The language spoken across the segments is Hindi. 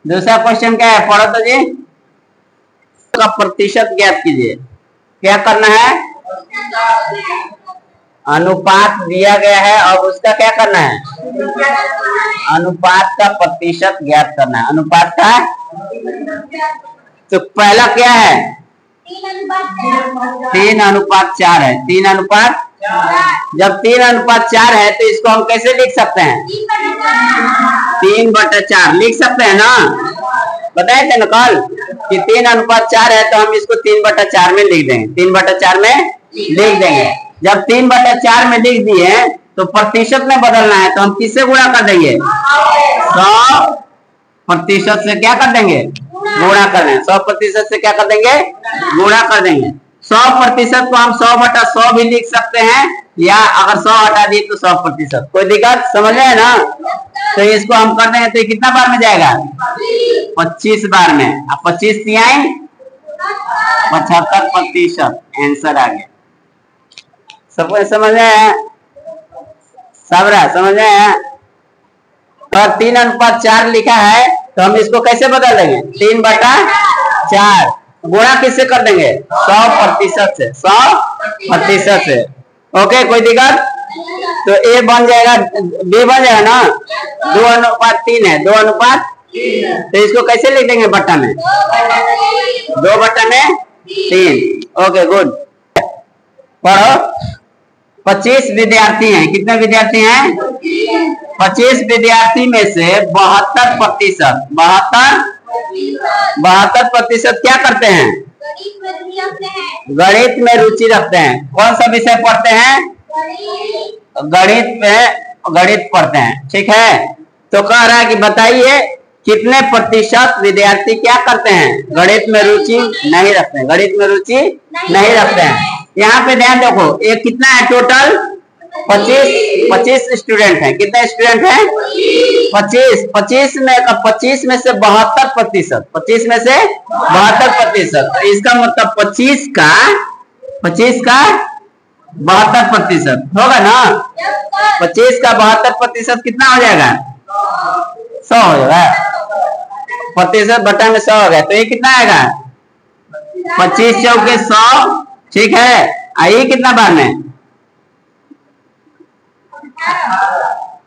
दूसरा क्वेश्चन क्या है, पढ़ो तो जी। का प्रतिशत ज्ञात कीजिए। क्या करना है, अनुपात दिया गया है, अब उसका क्या करना है, अनुपात का प्रतिशत ज्ञात करना है। अनुपात का तो पहला क्या है, 3:4 है। 3:4 जब 3:4 है तो इसको हम कैसे लिख सकते हैं, 3/4 लिख सकते हैं ना। बताए थे ना कल कि 3:4 है तो हम इसको 3/4 में लिख देंगे। 3/4 में लिख देंगे। जब 3/4 में लिख दिए तो प्रतिशत में बदलना है तो हम किससे गुणा कर देंगे, 100% से क्या कर देंगे, गुणा कर देंगे। 100% से क्या कर देंगे, गुणा कर देंगे। 100% को हम 100/100 भी लिख सकते हैं, या अगर 100 हटा दिए तो 100%। कोई दिक्कत, समझ रहे हैं ना। तो इसको हम कर देंगे तो कितना बार में जाएगा, 25 बार में। अब 25 तिहाई 75% आंसर आ गया। सबको समझ रहे हैं, सबरा समझ रहे हैं। और 3:4 लिखा है तो हम इसको कैसे बदल देंगे, 3/4 गुणा किससे कर देंगे, 100% से। 100% से। ओके, कोई दिक्कत। तो ए बन जाएगा, बी बन जाएगा ना, 2:3 है, 2:3। तो इसको कैसे लिख देंगे, बट्टा में 2/3। Okay good. पढ़ो। 25 विद्यार्थी हैं। कितने विद्यार्थी हैं, 25 विद्यार्थी में से 72% 72% क्या करते हैं, गणित में रुचि रखते हैं। कौन सा विषय पढ़ते हैं, गणित में गणित पढ़ते हैं। ठीक है, तो कह रहा है कि बताइए कितने प्रतिशत विद्यार्थी क्या करते हैं, गणित में रुचि नहीं रखते हैं, गणित में रुचि नहीं रखते हैं। यहाँ पे ध्यान देखो, ये कितना है टोटल, 25 स्टूडेंट हैं। कितने स्टूडेंट हैं, 25 25 में से 72%, 25 में से 72%। तो इसका मतलब 25 का 72% होगा ना। 25 का 72% कितना हो जाएगा, 100 हो जाएगा। प्रतिशत बटा में 100 हो गया, तो ये कितना आएगा, 25 चौके 100। ठीक है, आइए कितना बार में,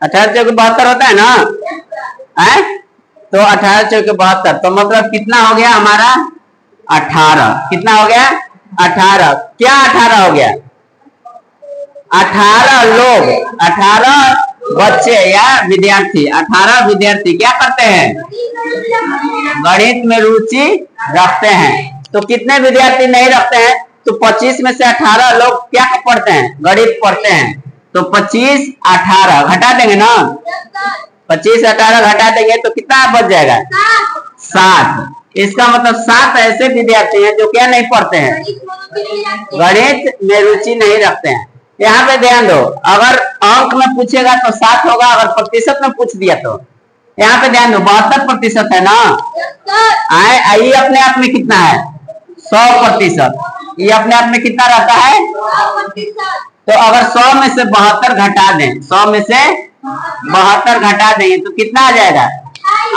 18 चौके 72 होता है ना, है? तो 18 चौके 72, तो मतलब कितना हो गया हमारा, 18। कितना हो गया, 18। क्या 18 हो गया, 18 लोग, 18 बच्चे या विद्यार्थी, 18 विद्यार्थी क्या करते हैं, गणित में रुचि रखते हैं। तो कितने विद्यार्थी नहीं रखते हैं, तो 25 में से 18 लोग क्या पढ़ते हैं, गणित पढ़ते हैं। तो 25 18 घटा देंगे ना, 25 18 घटा देंगे तो कितना बच जाएगा, 7। इसका मतलब 7 ऐसे विद्यार्थी हैं जो क्या नहीं पढ़ते हैं, गणित में रुचि नहीं रखते हैं। यहाँ पे ध्यान दो, अगर अंक में पूछेगा तो 7 होगा, अगर प्रतिशत में पूछ दिया तो यहाँ पे ध्यान दो 72% है ना। ये अपने आप में कितना है, 100%। ये अपने आप में कितना रहता है, तो अगर 100 में से 72 घटा दें, 100 में से 72 घटा देंगे तो कितना आ जाएगा,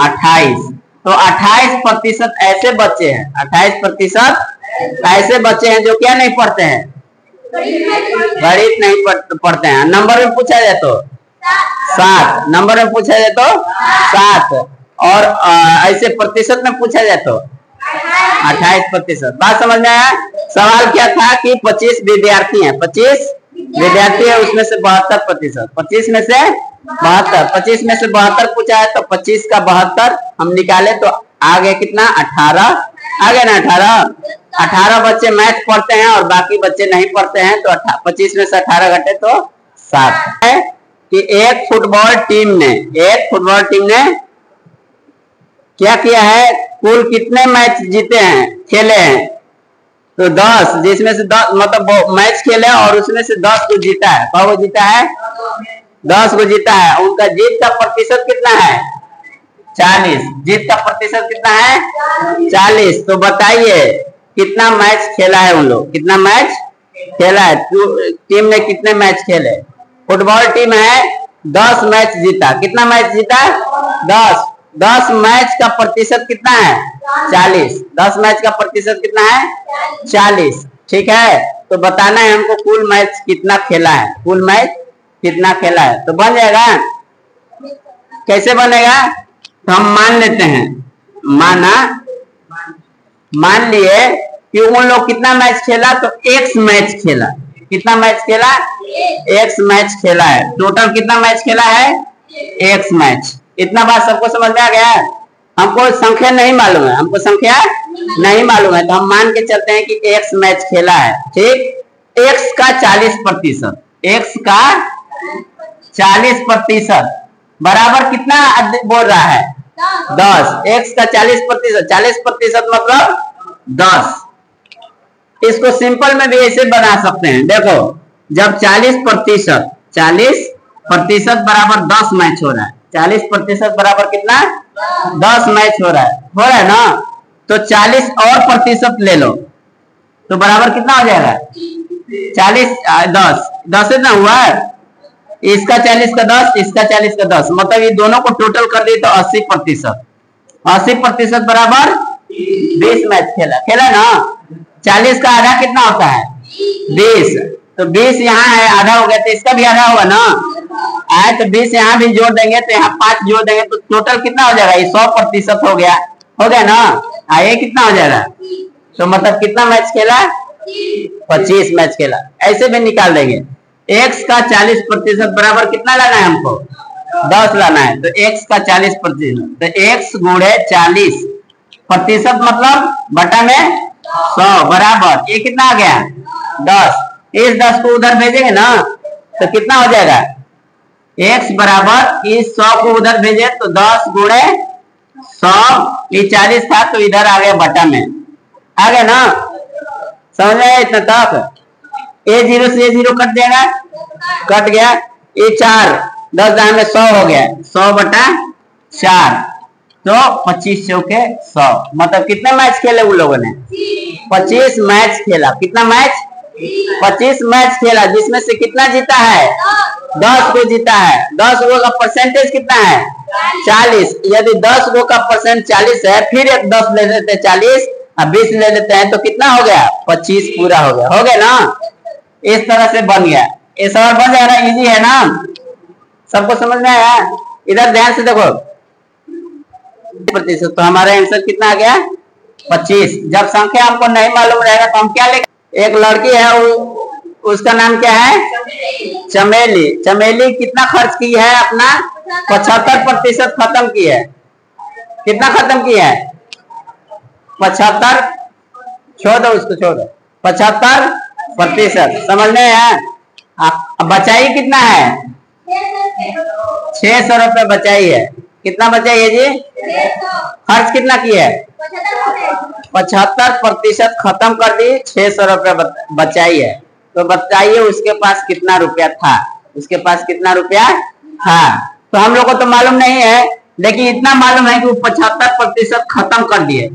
28। तो 28% ऐसे बच्चे हैं, 28% ऐसे बच्चे हैं जो क्या नहीं पढ़ते हैं, गणित नहीं पढ़ते हैं। नंबर में पूछा जाए तो 7, नंबर में पूछा जाए तो 7, और ऐसे प्रतिशत में पूछा जाए तो 28%। बात समझ में आया। सवाल क्या था कि 25 विद्यार्थी हैं, 25 विद्यार्थी है, उसमें से 72%, 25 में से 72, 25 में से 72 पूछा है तो 25 का 72 हम निकाले तो आ गया कितना, 18 आ गया ना। 18 बच्चे मैथ पढ़ते हैं और बाकी बच्चे नहीं पढ़ते हैं, तो 25 में से 18 घटे तो 7 है। कि एक फुटबॉल टीम ने क्या किया है, कुल कितने मैच जीते हैं, खेले हैं, तो 10, जिसमें से 10 मतलब मैच खेले और उसमें से 10 को जीता है। कब जीता है, 10 को जीता है। उनका जीत का प्रतिशत कितना है, 40। जीत का प्रतिशत कितना है, 40। तो बताइए कितना मैच खेला है उन लोग, कितना मैच खेला है, टीम ने कितने मैच खेले। फुटबॉल टीम है, 10 मैच जीता। कितना मैच जीता, 10। 10 मैच का प्रतिशत कितना है 40। 10 मैच का प्रतिशत कितना है 40। ठीक है, तो बताना है हमको कुल मैच कितना खेला है, कुल मैच कितना खेला है। तो बन जाएगा, कैसे बनेगा, तो हम मान लेते हैं, मान लिए कि उन लोग कितना मैच खेला, तो x मैच खेला। कितना मैच खेला, x मैच खेला है। टोटल कितना मैच खेला है x मैच। इतना बात सबको समझ में आ गया है। हमको संख्या नहीं मालूम है, हमको संख्या नहीं मालूम है, तो हम मान के चलते हैं कि x मैच खेला है। ठीक, x का 40%, x का 40% बराबर कितना बोल रहा है 10। x का 40%, 40% मतलब 10। इसको सिंपल में भी ऐसे बना सकते हैं। देखो, जब 40% बराबर 10 मैच हो रहा है, 40% बराबर कितना 10 मैच हो रहा है ना, तो 40 और प्रतिशत ले लो तो बराबर कितना हो जाएगा 40 10 इतना हुआ है। इसका 40 का 10, इसका 40 का 10, मतलब ये दोनों को टोटल कर दिए तो 80%। 80% बराबर 20 मैच खेला ना। 40 का आधा कितना होता है 20, तो 20 यहाँ है, आधा हो गया, तो इसका भी आधा होगा ना। आए तो 20 यहाँ भी जोड़ देंगे, तो यहाँ 5 जोड़ देंगे, तो टोटल कितना हो जाएगा, ये 100% हो गया ना। ये कितना हो जाएगा, तो मतलब कितना मैच खेला 25 मैच खेला। ऐसे भी निकाल देंगे। x का 40% बराबर कितना लाना है हमको 10 लाना है, तो x का 40%, तो x गुणे 40% मतलब बटा में 100 बराबर ये कितना आ गया 10। इस 10 को उधर भेजेंगे ना, तो कितना हो जाएगा x बराबर इस 100 को उधर भेजे तो 10 गुणे 100, ये 40 था तो इधर आ गया बटा में, आ गया ना। समझ आया इतना तक। A0 से A0 कट जाएगा, कट गया। ये 4 10 दाएं में 100 हो गया, 100 बटा 4, तो 25 चौके 100, मतलब कितने मैच खेले उन लोगों ने 25 मैच खेला। कितना मैच 25 मैच खेला, जिसमें से कितना जीता है 10 को जीता है। 10 गो का परसेंटेज कितना है 40। यदि 10 गो का परसेंट 40 है, फिर एक 10 ले लेते हैं 40, अब 20 ले लेते हैं, तो कितना हो गया 25 पूरा हो गया ना। इस तरह से बन गया, ये सवाल बन जाएगा ना, इजी है ना, सबको समझ में आया। इधर ध्यान से देखो, प्रतिशत, तो हमारा आंसर कितना आ गया 25। जब संख्या हमको नहीं मालूम रहेगा तो हम क्या लिखेंगे। एक लड़की है, उसका नाम क्या है चमेली। चमेली कितना खर्च की है अपना 75% खत्म की है। कितना खत्म की है 75, छोड़ दो उसको, छोड़ दो, 75%। समझ में है। बचाई कितना है 600 रुपए बचाई है। कितना बचाई है जी, खर्च कितना की है 75% खत्म कर दी, 600 रुपए बचाई है। तो बताइए उसके पास कितना रुपया था, उसके पास कितना रुपया था। तो हम लोग को तो मालूम नहीं है, लेकिन इतना मालूम है कि वो 75% खत्म कर दिए।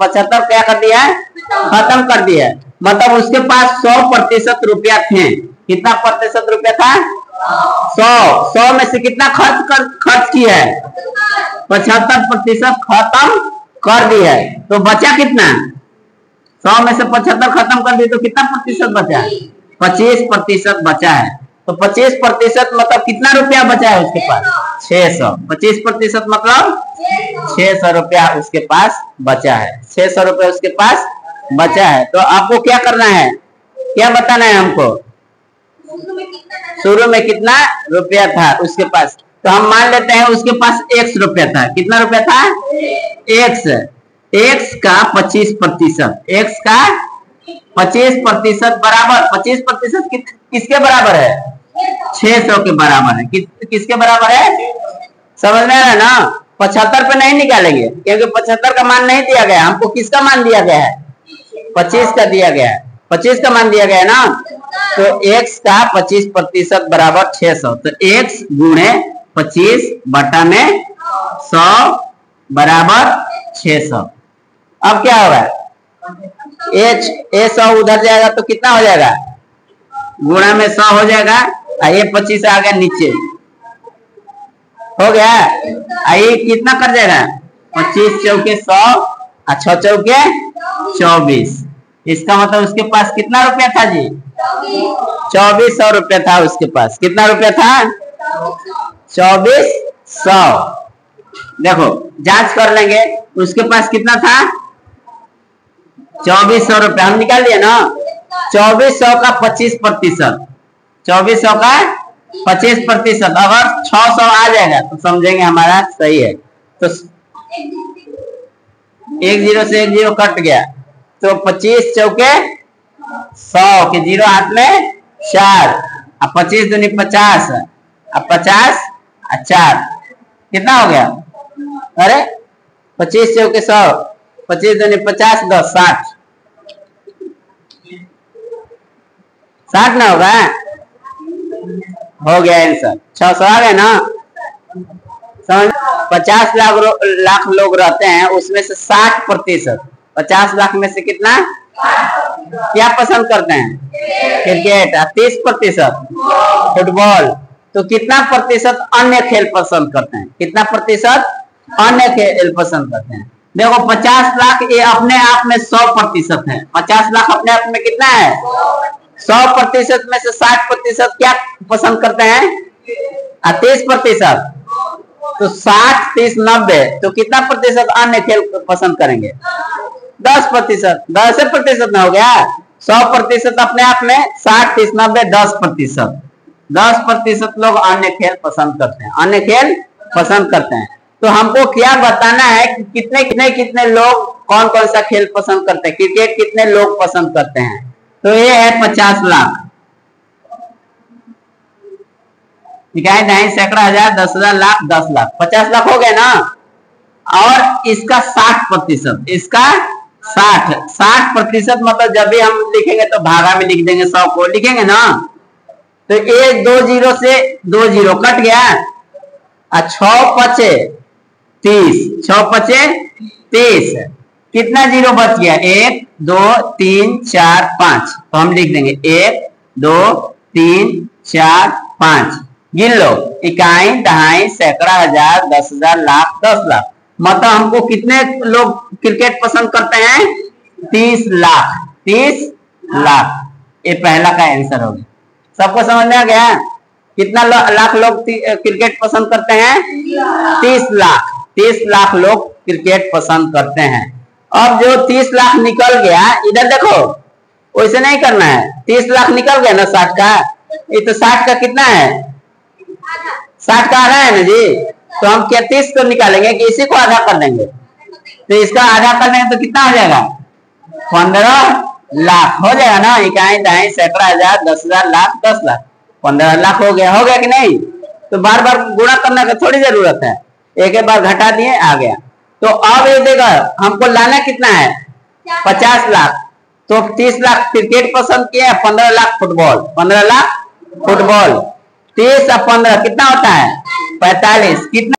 75 क्या कर दिया है खत्म कर दिया, मतलब उसके पास 100% रुपया थे। कितना प्रतिशत रुपया था 100 में से कितना खर्च किया है 75% खत्म कर दिया है, तो बचा कितना 100 में से 75 खत्म कर दिए, तो कितना प्रतिशत बचा 25% बचा है। तो 25% मतलब कितना रुपया बचा है उसके पास 600। 25% मतलब 600 रुपया उसके पास बचा है। 600 रुपया उसके पास बचा है। तो आपको क्या करना है, क्या बताना है हमको, शुरू में कितना रुपया था उसके पास। तो हम मान लेते हैं उसके पास x रुपया था। कितना रुपया था x का 25%, x का 25% बराबर 25% किसके बराबर है 600 के बराबर है। किसके बराबर है समझ में आ रहा है ना। 75 पे नहीं निकालेंगे, क्योंकि 75 का मान नहीं दिया गया हमको। किसका मान दिया गया है 25 का दिया गया है, 25 का मान दिया गया है ना। तो x का 25% बराबर 600, तो x गुणे 25 बटा में 100 बराबर 600। अब क्या होगा A100 उधर जाएगा तो कितना हो जाएगा गुणा में 100 हो जाएगा, ये 25 आ गया नीचे, हो गया। ये कितना कर जाएगा? 25 चौके 100 और 6 चौके 24। इसका मतलब उसके पास कितना रुपया था जी? 2400 रुपया था उसके पास। कितना रुपया था? 2400। देखो जांच कर लेंगे, उसके पास कितना था? 2400 रुपया। हम निकाल दिया ना। 2400 का 25%, 2400 का 25%। अगर 600 आ जाएगा तो समझेंगे हमारा सही है। तो 1 0 से 1 0 कट गया, तो 25 चौके 100 के 0 हाथ में 4, 25 दूनी 50, 50 और 4 कितना हो गया? अरे 25 चौके 100, 25 दूनी 50, 10 60। 60 ना होगा? हो गया आंसर। 600 आ गए ना? समझ? 50 लाख लोग रहते हैं, उसमें से 60%, 50 लाख में से कितना क्या पसंद करते हैं? क्रिकेट। 30% फुटबॉल। तो कितना प्रतिशत अन्य खेल पसंद करते हैं? कितना प्रतिशत अन्य खेल पसंद करते हैं? देखो 50 लाख ये अपने आप में 100% है। 50 लाख अपने आप में कितना है? 100% में से 60% क्या पसंद करते हैं? 30%। तो 60 30 90, तो कितना प्रतिशत अन्य खेल पसंद करेंगे? 10%। 10% ना हो गया? 100% अपने आप में, 60 30 90 10%। 10% लोग अन्य खेल पसंद करते हैं, अन्य खेल पसंद करते हैं। तो हमको क्या बताना है कि कितने कितने कितने लोग कौन कौन सा खेल पसंद करते हैं? क्रिकेट कितने लोग पसंद करते हैं? तो ये है 50 लाख। ठीक है, नहीं सैकड़ा हजार 10,000 लाख 10 लाख 50 लाख हो गए ना। और इसका 60%, इसका 60% मतलब जब भी हम लिखेंगे तो भागा में लिख देंगे, 100 को लिखेंगे ना। तो ये 2 0 से 2 0 कट गया, 6 5 30, 6 5 30, कितना 0 बच गया? 1 2 3 4 5। तो हम लिख देंगे 1 2 3 4 5। गिन लो, इकाई दहाई सैकड़ा हजार 10,000 लाख 10 लाख। मतलब हमको कितने लोग क्रिकेट पसंद करते हैं? 30 लाख। 30 लाख ये पहला का आंसर हो गया। सबको समझ में आ गया? कितना लाख लोग क्रिकेट पसंद करते हैं? 30 लाख। 30 लाख लोग क्रिकेट पसंद करते हैं। अब जो 30 लाख निकल गया, इधर देखो, वैसे नहीं करना है। 30 लाख निकल गया ना 60 का, ये तो 60 का कितना है? 60 का आधा है ना जी। तो हम क्या 30 को निकालेंगे कि इसी को आधा कर देंगे? तो इसका आधा कर देंगे तो कितना हो जाएगा? 15 लाख हो जाएगा ना। इकाई दहाई सैकड़ा हजार 10,000 लाख 10 लाख 15 लाख हो गया। हो गया कि नहीं? तो बार बार गुणा करने की थोड़ी जरूरत है, एक बार घटा दिए आ गया। तो अब ये देखो हमको लाना कितना है? 50 लाख। तो 30 लाख क्रिकेट पसंद किए, 15 लाख फुटबॉल। 15 लाख फुटबॉल। 30 और 15 कितना होता है? 45। कितना